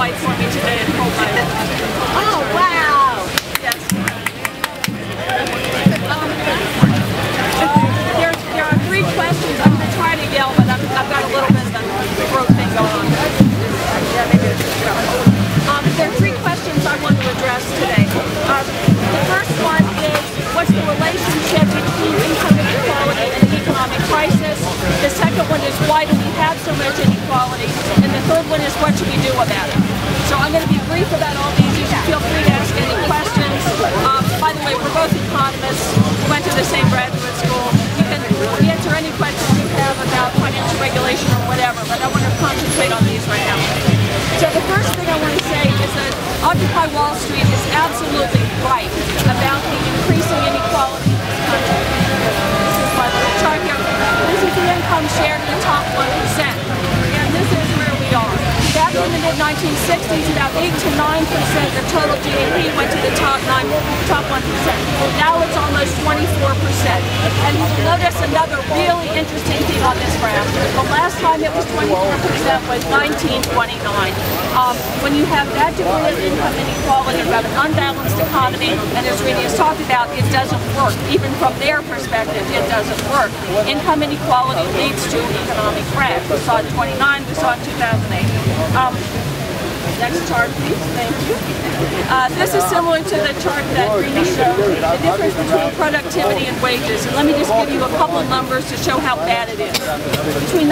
light for me today and hold my... Oh, wow! Yes. There are 3 questions. I'm going to try to yell, but I've got a little bit of a throat thing going on. There are 3 questions I want to address today. The first one is, what's the relationship between income inequality and the economic crisis? The second one is, why do we have so much inequality? And the third one is, what should we do about it? So I'm going to be brief about all these. You should feel free to ask any questions. By the way, we're both economists. We went to the same graduate school. You can answer any questions you have about financial regulation or whatever, but I want to concentrate on these right now. So the first thing I want to say is that Occupy Wall Street is absolutely right about the increasing inequality in this country. This is my little chart here. This is the income share to the top 1%. And this is where we are. Back in the mid-1960s, about 8 to 9% of total GDP went to the top 1%. Now it's almost 24%. And you will notice another really interesting thing on this graph. The last time it was 24% was 1929. When you have that degree of income inequality, you have an unbalanced economy, and as Rini has talked about, it doesn't work. Even from their perspective, it doesn't work. Income inequality leads to economic crash. We saw it in 29, we saw it in 2008. Next chart, please. Thank you. This is similar to the chart that Rini showed, the difference between productivity and wages. And let me just give you a couple of numbers to show how bad it is. Between